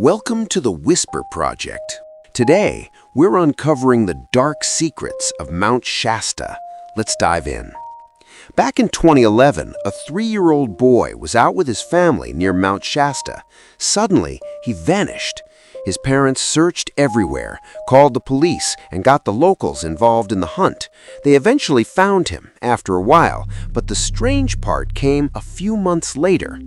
Welcome to the Whisper Project. Today, we're uncovering the dark secrets of Mount Shasta. Let's dive in. Back in 2011, a 3-year-old boy was out with his family near Mount Shasta. Suddenly, he vanished. His parents searched everywhere, called the police, and got the locals involved in the hunt. They eventually found him after a while, but the strange part came a few months later.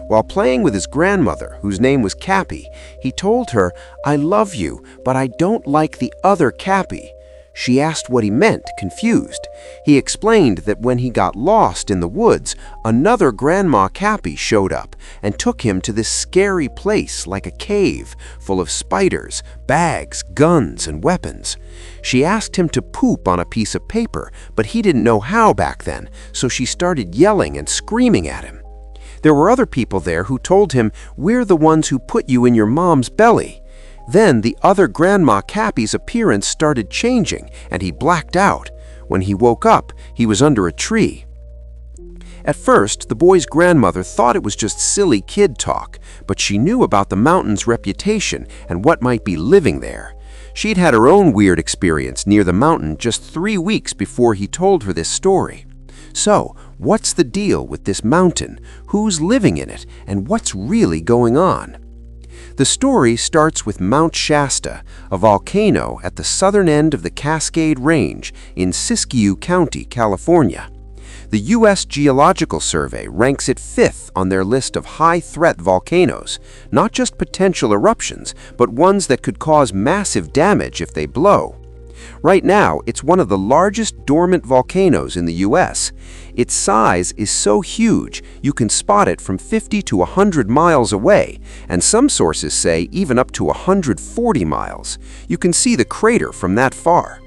While playing with his grandmother, whose name was Kappy, he told her, "I love you, but I don't like the other Kappy." She asked what he meant, confused. He explained that when he got lost in the woods, another Grandma Kappy showed up and took him to this scary place like a cave, full of spiders, bags, guns, and weapons. She asked him to poop on a piece of paper, but he didn't know how back then, so she started yelling and screaming at him. There were other people there who told him, "We're the ones who put you in your mom's belly." Then the other Grandma Kappy's appearance started changing, and he blacked out. When he woke up, he was under a tree. At first, the boy's grandmother thought it was just silly kid talk, but she knew about the mountain's reputation and what might be living there. She'd had her own weird experience near the mountain just 3 weeks before he told her this story. So, what's the deal with this mountain? Who's living in it? And what's really going on? The story starts with Mount Shasta, a volcano at the southern end of the Cascade Range in Siskiyou County, California. The U.S. Geological Survey ranks it 5th on their list of high-threat volcanoes, not just potential eruptions, but ones that could cause massive damage if they blow. Right now, it's one of the largest dormant volcanoes in the U.S. Its size is so huge, you can spot it from 50 to 100 miles away, and some sources say even up to 140 miles. You can see the crater from that far.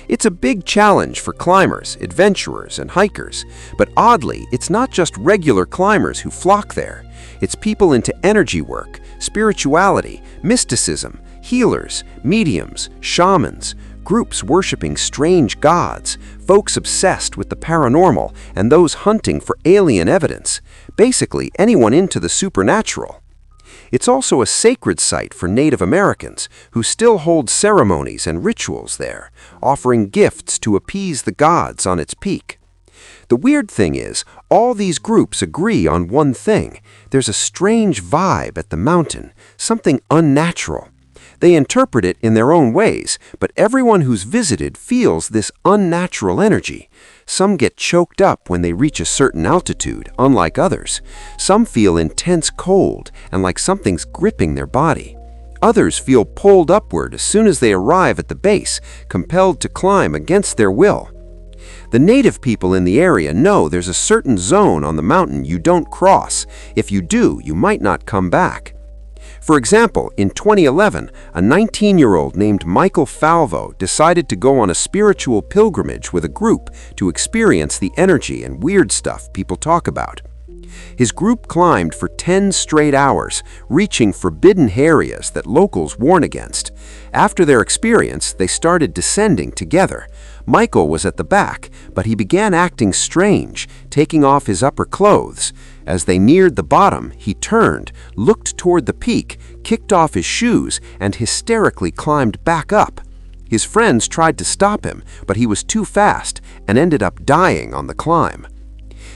It's a big challenge for climbers, adventurers, and hikers, but oddly, it's not just regular climbers who flock there. It's people into energy work, spirituality, mysticism, healers, mediums, shamans, groups worshiping strange gods, folks obsessed with the paranormal, and those hunting for alien evidence. Basically, anyone into the supernatural. It's also a sacred site for Native Americans, who still hold ceremonies and rituals there, offering gifts to appease the gods on its peak. The weird thing is, all these groups agree on one thing. There's a strange vibe at the mountain, something unnatural. They interpret it in their own ways, but everyone who's visited feels this unnatural energy. Some get choked up when they reach a certain altitude, unlike others. Some feel intense cold and like something's gripping their body. Others feel pulled upward as soon as they arrive at the base, compelled to climb against their will. The native people in the area know there's a certain zone on the mountain you don't cross. If you do, you might not come back. For example, in 2011, a 19-year-old named Michael Falvo decided to go on a spiritual pilgrimage with a group to experience the energy and weird stuff people talk about. His group climbed for 10 straight hours, reaching forbidden areas that locals warn against. After their experience, they started descending together. Michael was at the back, but he began acting strange, taking off his upper clothes. As they neared the bottom, he turned, looked toward the peak, kicked off his shoes, and hysterically climbed back up. His friends tried to stop him, but he was too fast and ended up dying on the climb.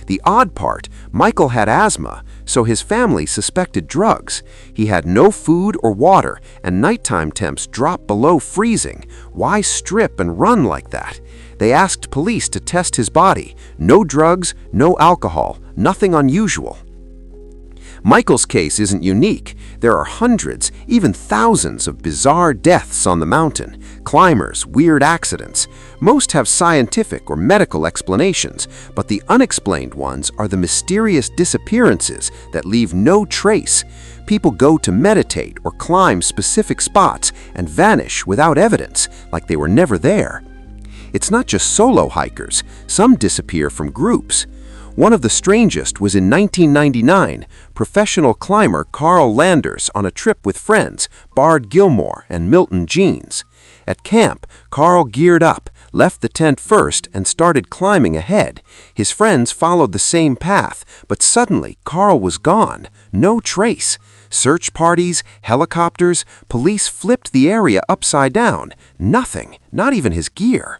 The odd part, Michael had asthma, so his family suspected drugs. He had no food or water, and nighttime temps dropped below freezing. Why strip and run like that? They asked police to test his body. No drugs, no alcohol, nothing unusual. Michael's case isn't unique. There are hundreds, even thousands of bizarre deaths on the mountain, climbers, weird accidents. Most have scientific or medical explanations, but the unexplained ones are the mysterious disappearances that leave no trace. People go to meditate or climb specific spots and vanish without evidence, like they were never there. It's not just solo hikers. Some disappear from groups. One of the strangest was in 1999, professional climber Carl Landers on a trip with friends, Bard Gilmore and Milton Jeans. At camp, Carl geared up, left the tent first, and started climbing ahead. His friends followed the same path, but suddenly Carl was gone, no trace. Search parties, helicopters, police flipped the area upside down. Nothing, not even his gear.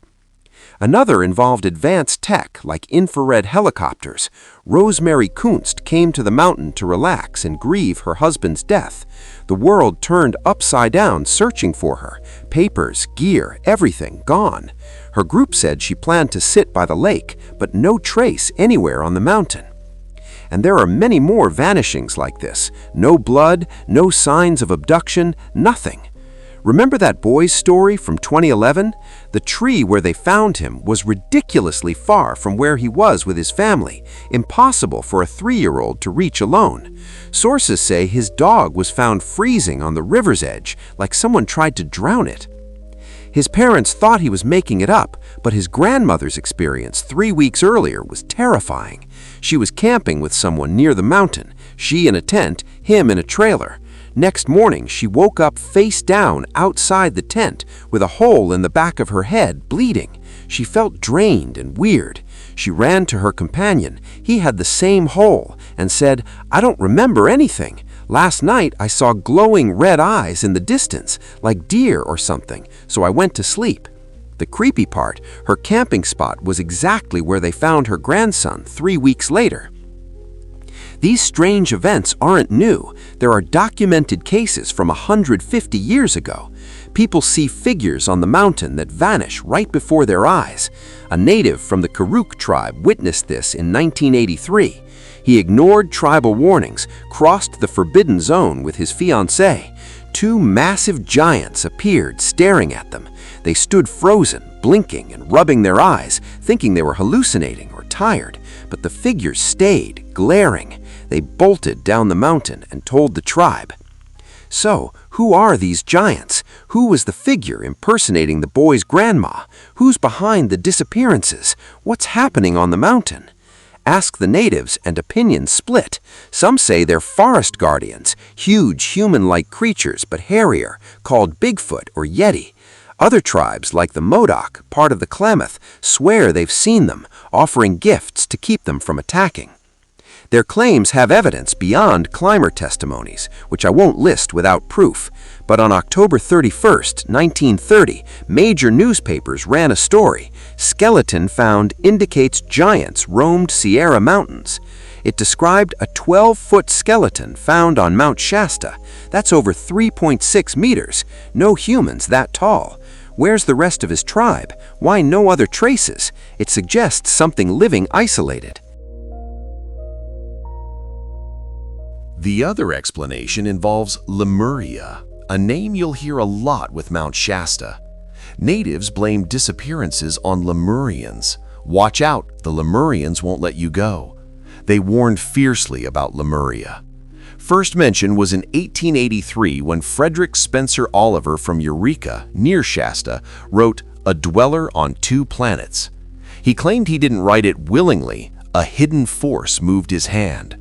Another involved advanced tech like infrared helicopters. Rosemary Kunst came to the mountain to relax and grieve her husband's death. The world turned upside down searching for her. Papers, gear, everything gone. Her group said she planned to sit by the lake, but no trace anywhere on the mountain. And there are many more vanishings like this. No blood, no signs of abduction, nothing. Remember that boy's story from 2011? The tree where they found him was ridiculously far from where he was with his family, impossible for a 3-year-old to reach alone. Sources say his dog was found freezing on the river's edge, like someone tried to drown it. His parents thought he was making it up, but his grandmother's experience 3 weeks earlier was terrifying. She was camping with someone near the mountain, she in a tent, him in a trailer. Next morning, she woke up face down outside the tent with a hole in the back of her head, bleeding. She felt drained and weird. She ran to her companion. He had the same hole and said, "I don't remember anything. Last night I saw glowing red eyes in the distance, like deer or something, so I went to sleep." The creepy part, her camping spot was exactly where they found her grandson 3 weeks later. These strange events aren't new. There are documented cases from 150 years ago. People see figures on the mountain that vanish right before their eyes. A native from the Karuk tribe witnessed this in 1983. He ignored tribal warnings, crossed the forbidden zone with his fiancée. 2 massive giants appeared staring at them. They stood frozen, blinking and rubbing their eyes, thinking they were hallucinating or tired. But the figures stayed, glaring. They bolted down the mountain and told the tribe. So, who are these giants? Who was the figure impersonating the boy's grandma? Who's behind the disappearances? What's happening on the mountain? Ask the natives and opinions split. Some say they're forest guardians, huge human-like creatures but hairier, called Bigfoot or Yeti. Other tribes, like the Modoc, part of the Klamath, swear they've seen them, offering gifts to keep them from attacking. Their claims have evidence beyond climber testimonies, which I won't list without proof. But on October 31st, 1930, major newspapers ran a story. Skeleton found indicates giants roamed Sierra Mountains. It described a 12-foot skeleton found on Mount Shasta. That's over 3.6 meters. No humans that tall. Where's the rest of his tribe? Why no other traces? It suggests something living isolated. The other explanation involves Lemuria, a name you'll hear a lot with Mount Shasta. Natives blame disappearances on Lemurians. Watch out, the Lemurians won't let you go. They warned fiercely about Lemuria. First mention was in 1883 when Frederick Spencer Oliver from Eureka, near Shasta, wrote A Dweller on Two Planets. He claimed he didn't write it willingly. A hidden force moved his hand.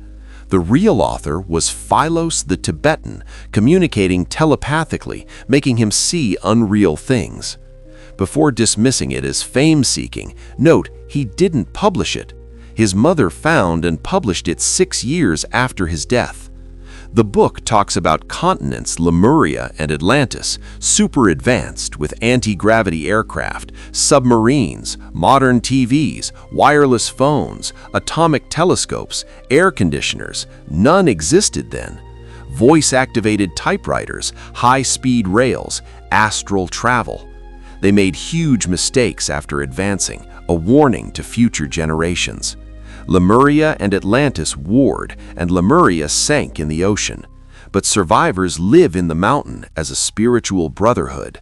The real author was Philos the Tibetan, communicating telepathically, making him see unreal things. Before dismissing it as fame-seeking, note he didn't publish it. His mother found and published it 6 years after his death. The book talks about continents Lemuria and Atlantis, super advanced with anti-gravity aircraft, submarines, modern TVs, wireless phones, atomic telescopes, air conditioners. None existed then. Voice-activated typewriters, high-speed rails, astral travel. They made huge mistakes after advancing, a warning to future generations. Lemuria and Atlantis warred, and Lemuria sank in the ocean. But survivors live in the mountain as a spiritual brotherhood.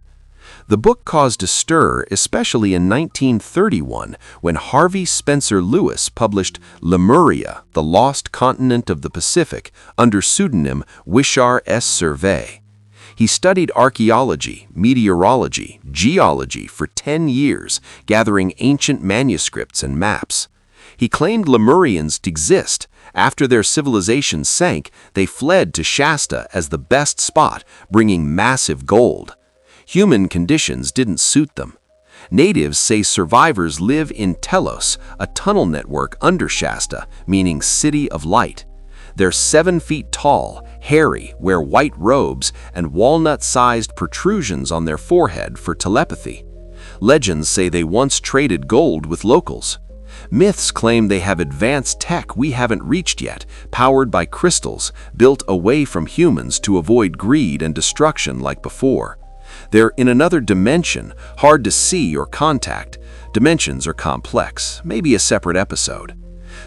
The book caused a stir, especially in 1931, when Harvey Spencer Lewis published Lemuria, the Lost Continent of the Pacific, under pseudonym Wishar S. Survey. He studied archaeology, meteorology, geology for 10 years, gathering ancient manuscripts and maps. He claimed Lemurians to exist. After their civilization sank, they fled to Shasta as the best spot, bringing massive gold. Human conditions didn't suit them. Natives say survivors live in Telos, a tunnel network under Shasta, meaning City of Light. They're 7 feet tall, hairy, wear white robes, and walnut-sized protrusions on their forehead for telepathy. Legends say they once traded gold with locals. Myths claim they have advanced tech we haven't reached yet, powered by crystals, built away from humans to avoid greed and destruction like before. They're in another dimension, hard to see or contact. Dimensions are complex, maybe a separate episode.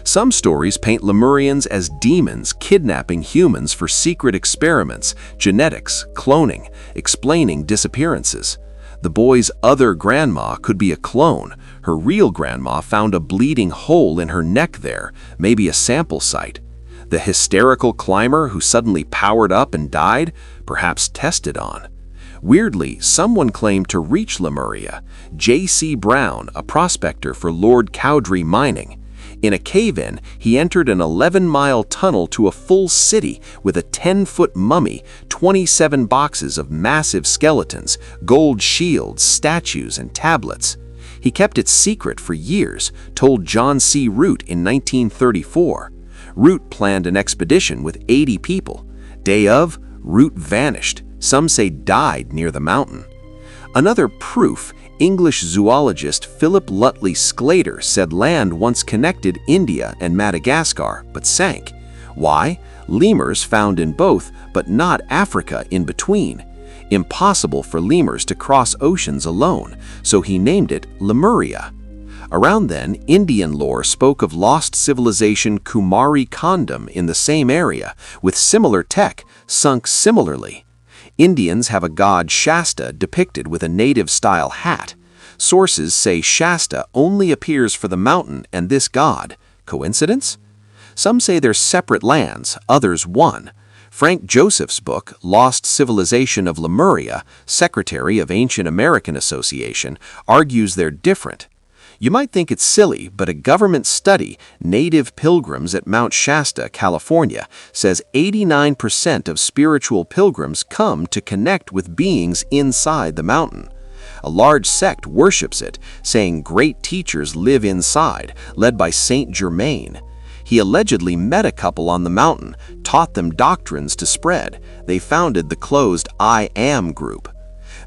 Some stories paint Lemurians as demons kidnapping humans for secret experiments, genetics, cloning, explaining disappearances. The boy's other grandma could be a clone. Her real grandma found a bleeding hole in her neck there, maybe a sample site. The hysterical climber who suddenly powered up and died, perhaps tested on. Weirdly, someone claimed to reach Lemuria, J.C. Brown, a prospector for Lord Cowdrey Mining. In a cave-in, he entered an 11-mile tunnel to a full city with a 10-foot mummy, 27 boxes of massive skeletons, gold shields, statues, and tablets. He kept it secret for years, told John C. Root in 1934. Root planned an expedition with 80 people. Day of, Root vanished. Some say died near the mountain. Another proof, English zoologist Philip Lutley Sclater said land once connected India and Madagascar, but sank. Why? Lemurs found in both, but not Africa in between. Impossible for lemurs to cross oceans alone, so he named it Lemuria. Around then, Indian lore spoke of lost civilization Kumari Kondam in the same area, with similar tech, sunk similarly. Indians have a god Shasta depicted with a native-style hat. Sources say Shasta only appears for the mountain and this god. Coincidence? Some say they're separate lands, others one. Frank Joseph's book, Lost Civilization of Lemuria, secretary of Ancient American Association, argues they're different. You might think it's silly, but a government study, Native Pilgrims at Mount Shasta, California, says 89% of spiritual pilgrims come to connect with beings inside the mountain. A large sect worships it, saying great teachers live inside, led by Saint Germain. He allegedly met a couple on the mountain, taught them doctrines to spread. They founded the closed I Am group.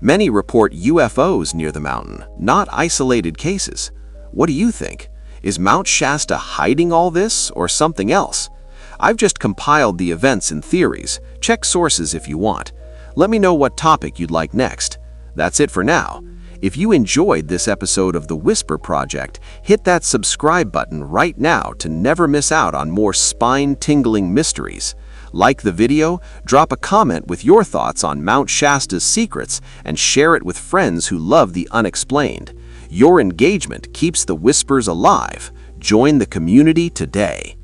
Many report UFOs near the mountain, not isolated cases. What do you think? Is Mount Shasta hiding all this or something else? I've just compiled the events and theories. Check sources if you want. Let me know what topic you'd like next. That's it for now. If you enjoyed this episode of The Whisper Project, hit that subscribe button right now to never miss out on more spine-tingling mysteries. Like the video, drop a comment with your thoughts on Mount Shasta's secrets, and share it with friends who love the unexplained. Your engagement keeps the whispers alive. Join the community today.